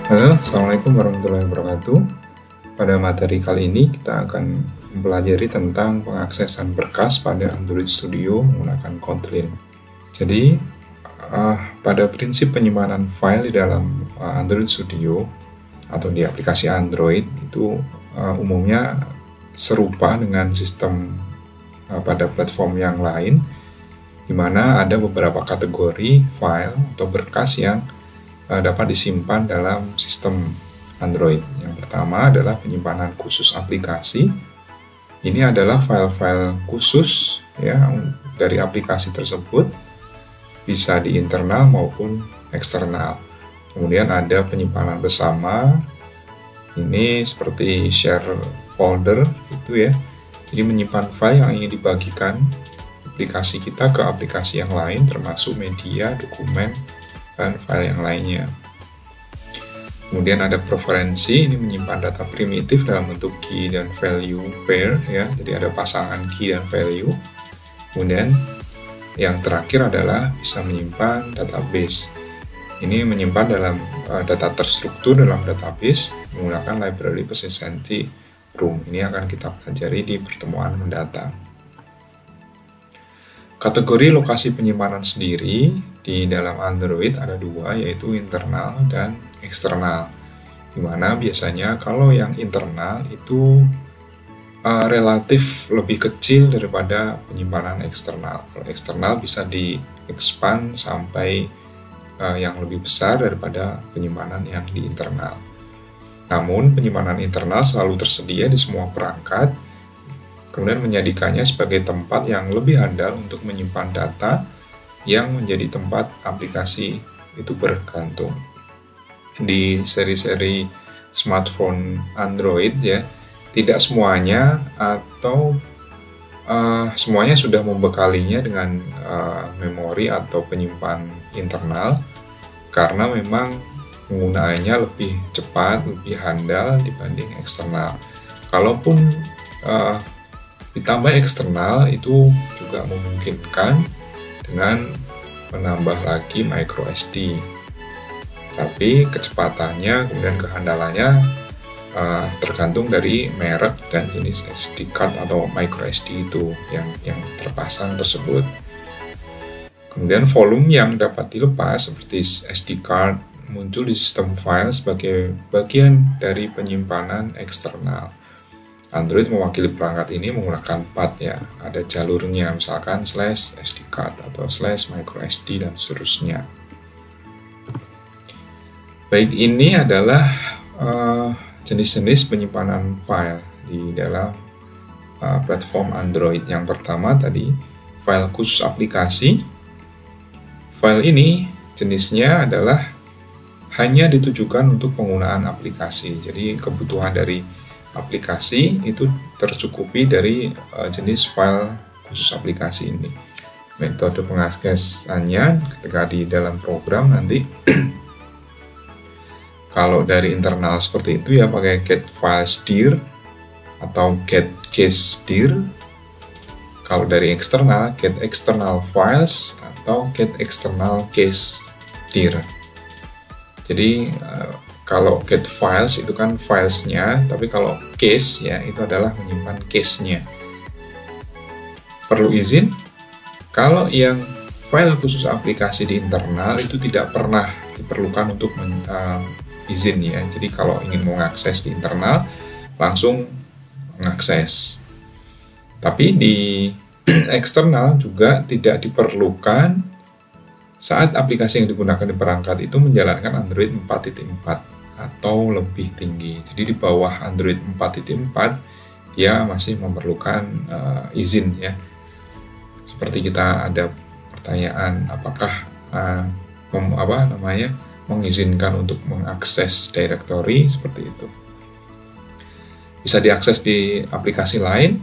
Halo, Assalamualaikum warahmatullahi wabarakatuh. Pada materi kali ini kita akan mempelajari tentang pengaksesan berkas pada Android Studio menggunakan Kotlin. Jadi, pada prinsip penyimpanan file di dalam Android Studio atau di aplikasi Android itu umumnya serupa dengan sistem pada platform yang lain, di mana ada beberapa kategori file atau berkas yang dapat disimpan dalam sistem Android. Yang pertama adalah penyimpanan khusus aplikasi. Ini adalah file-file khusus ya dari aplikasi tersebut, bisa di internal maupun eksternal. Kemudian ada penyimpanan bersama. Ini seperti share folder gitu ya. Jadi menyimpan file yang ingin dibagikan aplikasi kita ke aplikasi yang lain, termasuk media, dokumen, dan file yang lainnya. Kemudian ada preferensi, ini menyimpan data primitif dalam bentuk key dan value pair ya, jadi ada pasangan key dan value. Kemudian yang terakhir adalah bisa menyimpan database. Ini menyimpan dalam data terstruktur dalam database menggunakan library persistence room. Ini akan kita pelajari di pertemuan mendatang. Kategori lokasi penyimpanan sendiri di dalam Android ada dua, yaitu internal dan eksternal. Dimana biasanya kalau yang internal itu relatif lebih kecil daripada penyimpanan eksternal. Kalau eksternal bisa di-expand sampai yang lebih besar daripada penyimpanan yang di internal. Namun penyimpanan internal selalu tersedia di semua perangkat, kemudian menjadikannya sebagai tempat yang lebih handal untuk menyimpan data yang menjadi tempat aplikasi itu bergantung. Di seri-seri smartphone Android ya, tidak semuanya atau semuanya sudah membekalinya dengan memori atau penyimpan internal, karena memang penggunaannya lebih cepat, lebih handal dibanding eksternal. Kalaupun ditambah eksternal, itu juga memungkinkan dengan menambah lagi micro SD. Tapi kecepatannya kemudian kehandalannya tergantung dari merek dan jenis SD card atau micro SD itu yang terpasang tersebut. Kemudian volume yang dapat dilepas seperti SD card muncul di sistem file sebagai bagian dari penyimpanan eksternal. Android mewakili perangkat ini menggunakan path ya, ada jalurnya, misalkan slash SD card atau slash micro SD dan seterusnya. Baik, ini adalah jenis-jenis penyimpanan file di dalam platform Android. Yang pertama tadi, file khusus aplikasi. File ini jenisnya adalah hanya ditujukan untuk penggunaan aplikasi, jadi kebutuhan dari aplikasi itu tercukupi dari jenis file khusus aplikasi ini. Metode pengaksesannya ketika di dalam program nanti kalau dari internal seperti itu ya pakai get files dir atau get case dir. Kalau dari eksternal get external files atau get external case dir. Jadi kalau get files itu kan filesnya, tapi kalau case ya itu adalah menyimpan case-nya. Perlu izin, kalau yang file khusus aplikasi di internal itu tidak pernah diperlukan untuk izin ya. Jadi kalau ingin mengakses di internal langsung mengakses. Tapi di eksternal juga tidak diperlukan saat aplikasi yang digunakan di perangkat itu menjalankan Android 4.4 atau lebih tinggi. Jadi di bawah Android 4.4 dia masih memerlukan izin ya. Seperti kita ada pertanyaan apakah mengizinkan untuk mengakses directory seperti itu. Bisa diakses di aplikasi lain?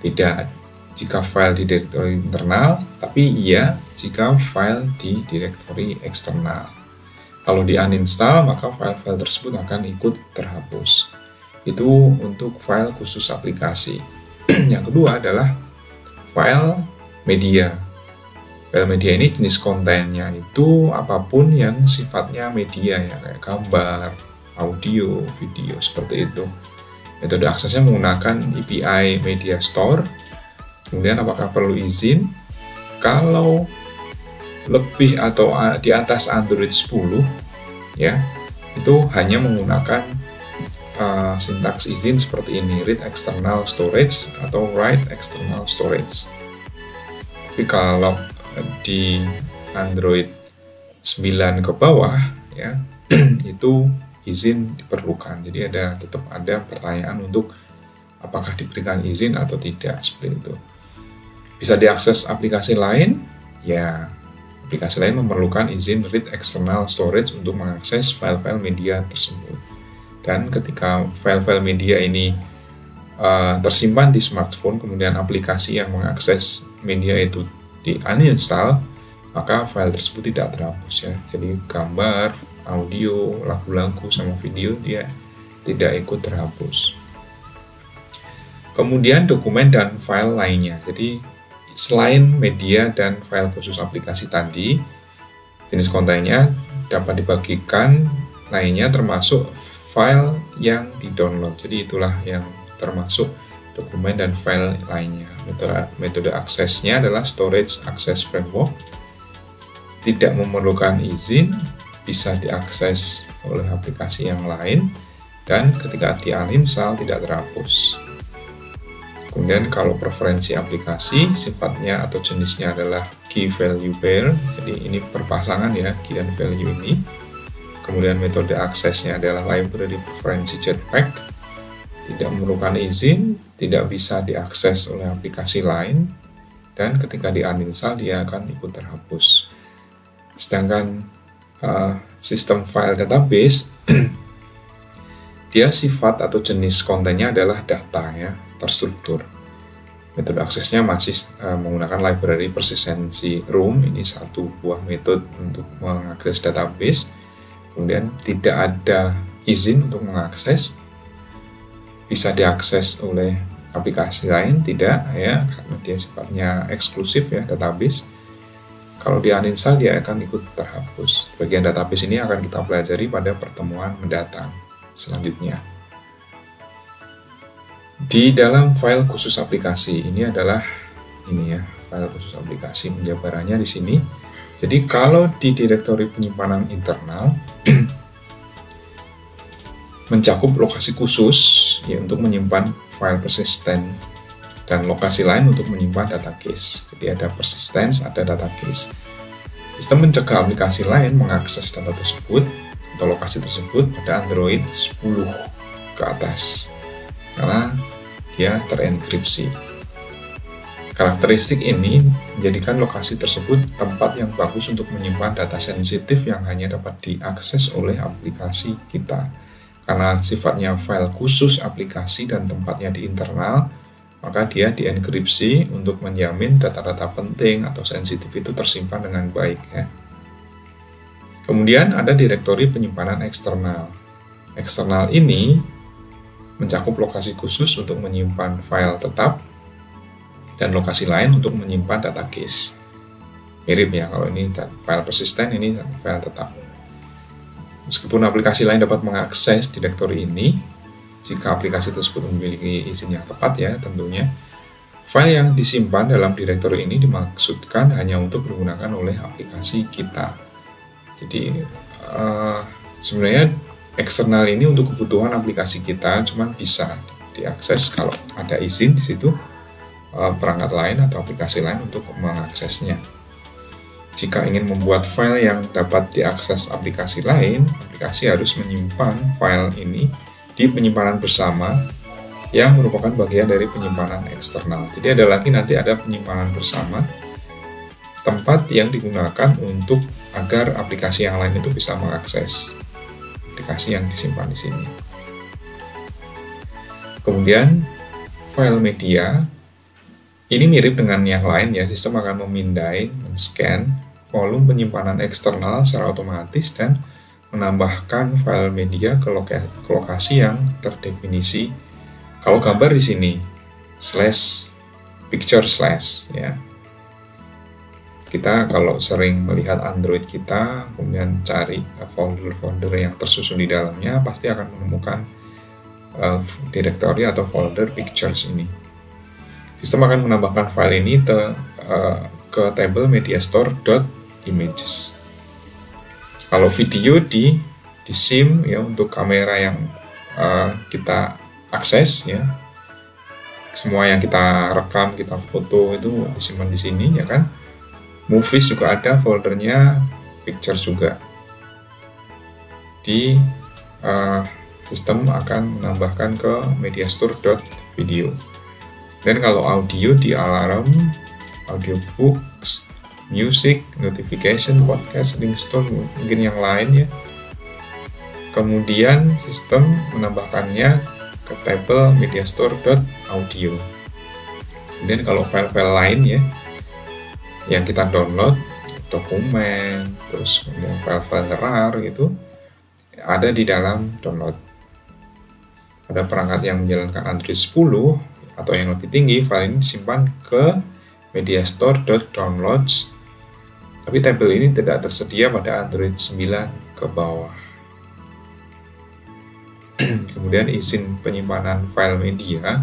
Tidak jika file di directory internal, tapi iya jika file di directory eksternal. Kalau di uninstall, maka file-file tersebut akan ikut terhapus. Itu untuk file khusus aplikasi. Yang kedua adalah file media. File media ini jenis kontennya itu apapun yang sifatnya media ya, kayak gambar, audio, video, seperti itu. Metode aksesnya menggunakan API Media Store. Kemudian apakah perlu izin? Kalau lebih atau di atas Android 10 ya, itu hanya menggunakan sintaks izin seperti ini, read external storage atau write external storage. Tapi kalau di Android 9 ke bawah ya, itu izin diperlukan. Jadi tetap ada pertanyaan untuk apakah diberikan izin atau tidak, seperti itu. Bisa diakses aplikasi lain, ya aplikasi lain memerlukan izin read external storage untuk mengakses file-file media tersebut. Dan ketika file-file media ini tersimpan di smartphone, kemudian aplikasi yang mengakses media itu di uninstall, maka file tersebut tidak terhapus ya. Jadi gambar, audio, lagu-lagu, sama video dia tidak ikut terhapus. Kemudian dokumen dan file lainnya. Jadi selain media dan file khusus aplikasi tadi, jenis kontennya dapat dibagikan lainnya termasuk file yang di-download. Jadi itulah yang termasuk dokumen dan file lainnya. Metode aksesnya adalah Storage Access Framework. Tidak memerlukan izin, bisa diakses oleh aplikasi yang lain, dan ketika di-uninstall tidak terhapus. Kemudian kalau preferensi aplikasi, sifatnya atau jenisnya adalah key value pair, jadi ini berpasangan ya, key dan value ini. Kemudian metode aksesnya adalah library preferensi Jetpack, tidak memerlukan izin, tidak bisa diakses oleh aplikasi lain, dan ketika di-uninstall dia akan ikut terhapus. Sedangkan sistem file database, dia sifat atau jenis kontennya adalah data ya, terstruktur. Metode aksesnya masih menggunakan library persistency room, ini satu buah metode untuk mengakses database. Kemudian tidak ada izin untuk mengakses, bisa diakses oleh aplikasi lain, tidak ya, karena dia sifatnya eksklusif ya, database. Kalau di uninstall dia akan ikut terhapus. Bagian database ini akan kita pelajari pada pertemuan mendatang selanjutnya. Di dalam file khusus aplikasi ini adalah ya, file khusus aplikasi, penjabarannya di sini. Jadi kalau di direktori penyimpanan internal mencakup lokasi khusus ya untuk menyimpan file persisten, dan lokasi lain untuk menyimpan data cache. Jadi ada persistence, ada data cache. Sistem mencegah aplikasi lain mengakses data tersebut atau lokasi tersebut pada Android 10 ke atas, karena dia terenkripsi. Karakteristik ini menjadikan lokasi tersebut tempat yang bagus untuk menyimpan data sensitif yang hanya dapat diakses oleh aplikasi kita. Karena sifatnya file khusus aplikasi dan tempatnya di internal, maka dia dienkripsi untuk menjamin data-data penting atau sensitif itu tersimpan dengan baik ya. Kemudian ada direktori penyimpanan eksternal. Eksternal ini mencakup lokasi khusus untuk menyimpan file tetap dan lokasi lain untuk menyimpan data cache. Mirip ya, kalau ini file persisten, ini file tetap. Meskipun aplikasi lain dapat mengakses direktori ini, jika aplikasi tersebut memiliki izin yang tepat ya tentunya, file yang disimpan dalam direktori ini dimaksudkan hanya untuk digunakan oleh aplikasi kita. Jadi sebenarnya eksternal ini untuk kebutuhan aplikasi kita, cuman bisa diakses kalau ada izin di situ perangkat lain atau aplikasi lain untuk mengaksesnya. Jika ingin membuat file yang dapat diakses aplikasi lain, aplikasi harus menyimpan file ini di penyimpanan bersama yang merupakan bagian dari penyimpanan eksternal. Jadi nanti ada penyimpanan bersama, tempat yang digunakan untuk agar aplikasi yang lain itu bisa mengakses aplikasi yang disimpan di sini. Kemudian file media ini mirip dengan yang lain ya, sistem akan memindai, men-scan volume penyimpanan eksternal secara otomatis dan menambahkan file media ke lokasi yang terdefinisi. Kalau gambar di sini /picture/ ya. Kita kalau sering melihat Android kita, kemudian cari folder-folder yang tersusun di dalamnya, pasti akan menemukan directory atau folder pictures ini. Sistem akan menambahkan file ini ke table mediastore.images. Kalau video di SIM ya, untuk kamera yang kita akses ya, semua yang kita rekam, kita foto itu disimpan di sini ya kan. Movies juga ada foldernya, pictures juga. Di sistem akan menambahkan ke mediastore.video. Dan kalau audio di alarm, audiobooks, music, notification, podcast, link store, mungkin yang lain ya. Kemudian sistem menambahkannya ke table mediastore.audio. Kemudian kalau file-file lain ya, yang kita download, dokumen, terus kemudian file-file RAR gitu, ada di dalam download. Pada perangkat yang menjalankan Android 10 atau yang lebih tinggi, file ini disimpan ke mediastore.downloads, tapi tabel ini tidak tersedia pada Android 9 ke bawah. Kemudian izin penyimpanan file media.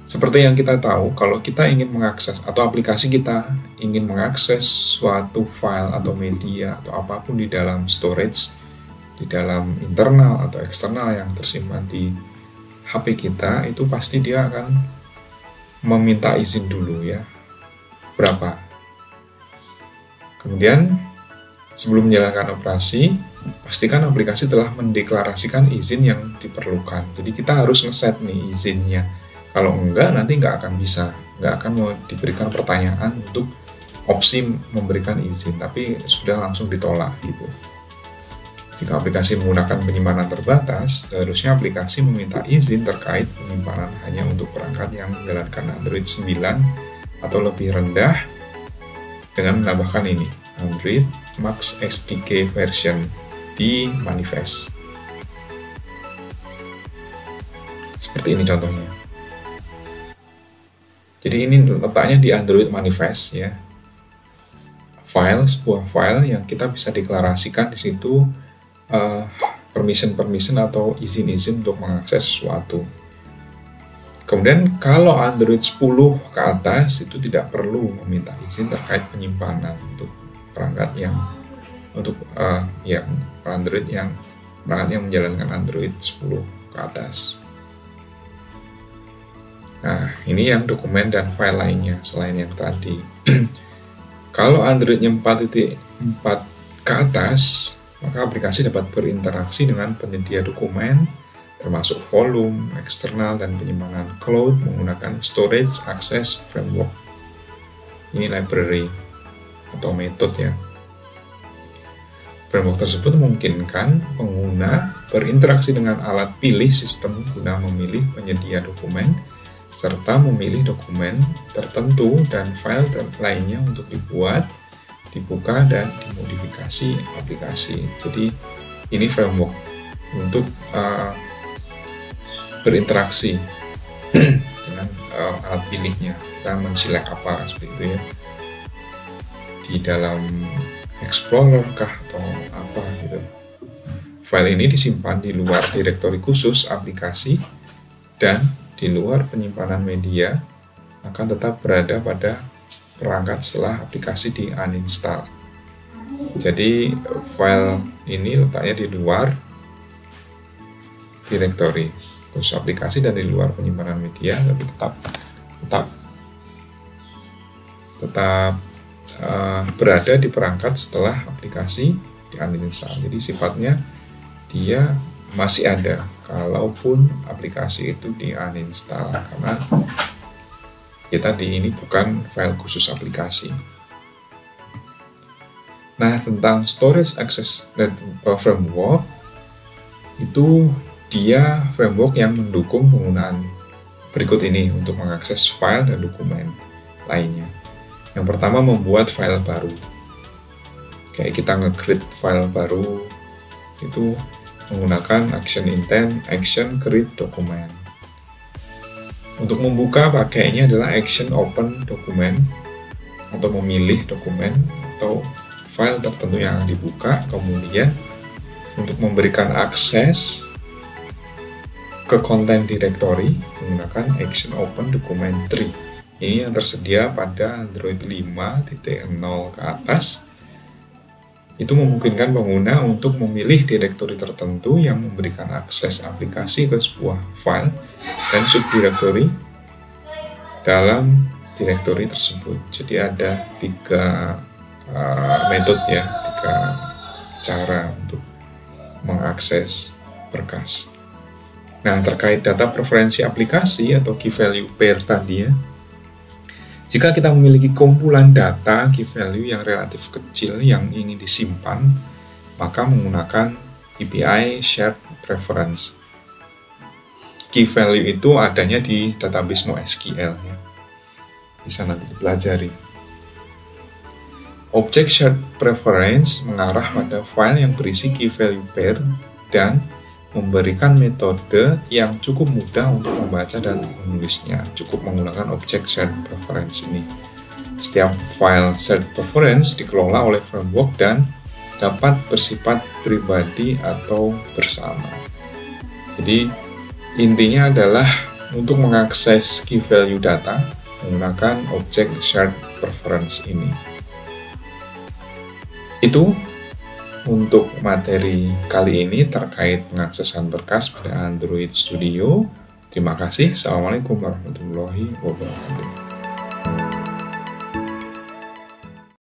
Seperti yang kita tahu, kalau kita ingin mengakses atau aplikasi kita ingin mengakses suatu file atau media atau apapun di dalam storage, di dalam internal atau eksternal yang tersimpan di HP kita, itu pasti dia akan meminta izin dulu ya. Berapa? Kemudian sebelum menjalankan operasi, pastikan aplikasi telah mendeklarasikan izin yang diperlukan. Jadi kita harus ngeset nih izinnya. Kalau enggak, nanti nggak akan bisa, nggak akan mau diberikan pertanyaan untuk opsi memberikan izin, tapi sudah langsung ditolak gitu. Jika aplikasi menggunakan penyimpanan terbatas, seharusnya aplikasi meminta izin terkait penyimpanan hanya untuk perangkat yang menjalankan Android 9 atau lebih rendah dengan menambahkan ini, Android Max SDK version di manifest. Seperti ini contohnya. Jadi ini letaknya di Android manifest ya. Sebuah file yang kita bisa deklarasikan di situ permission atau izin-izin untuk mengakses sesuatu. Kemudian kalau Android 10 ke atas itu tidak perlu meminta izin terkait penyimpanan untuk perangkat yang perangkat yang menjalankan Android 10 ke atas. Nah, ini yang dokumen dan file lainnya selain yang tadi. Kalau Androidnya 4.4 ke atas, maka aplikasi dapat berinteraksi dengan penyedia dokumen, termasuk volume, eksternal, dan penyimpanan cloud menggunakan Storage Access Framework. Ini library atau metode ya. Framework tersebut memungkinkan pengguna berinteraksi dengan alat pilih sistem guna memilih penyedia dokumen, serta memilih dokumen tertentu dan file lainnya untuk dibuat, dibuka, dan dimodifikasi aplikasi. Jadi ini framework untuk berinteraksi dengan alat pilihnya. Kita men-select apa seperti itu ya, di dalam Explorer kah atau apa gitu. File ini disimpan di luar direktori khusus aplikasi dan di luar penyimpanan media, akan tetap berada pada perangkat setelah aplikasi di uninstall. Jadi file ini letaknya di luar direktori khusus aplikasi dan di luar penyimpanan media, tapi tetap berada di perangkat setelah aplikasi di uninstall. Jadi sifatnya dia masih ada kalaupun aplikasi itu di uninstall, karena ini bukan file khusus aplikasi. Nah, tentang Storage Access Framework, itu dia framework yang mendukung penggunaan berikut ini untuk mengakses file dan dokumen lainnya. Yang pertama, membuat file baru. Kayak kita nge-create file baru itu menggunakan action intent, action create document. Untuk membuka pakainya adalah action open document atau memilih dokumen atau file tertentu yang akan dibuka, kemudian untuk memberikan akses ke konten directory menggunakan action open document tree. Ini yang tersedia pada Android 5.0 ke atas. Itu memungkinkan pengguna untuk memilih direktori tertentu yang memberikan akses aplikasi ke sebuah file dan subdirektori dalam direktori tersebut. Jadi ada 3 metode ya, 3 cara untuk mengakses berkas. Nah, terkait data preferensi aplikasi atau key value pair tadi ya, jika kita memiliki kumpulan data key value yang relatif kecil yang ingin disimpan, maka menggunakan API Shared Preference. Key value itu adanya di database NoSQL ya. Bisa nanti dipelajari. Object Shared Preference mengarah pada file yang berisi key value pair dan memberikan metode yang cukup mudah untuk membaca dan menulisnya. Cukup menggunakan Object Shared Preference ini. Setiap file Shared Preference dikelola oleh framework dan dapat bersifat pribadi atau bersama. Jadi intinya adalah untuk mengakses key value data menggunakan Object Shared Preference ini. Itu untuk materi kali ini terkait pengaksesan berkas pada Android Studio. Terima kasih. Assalamualaikum warahmatullahi wabarakatuh.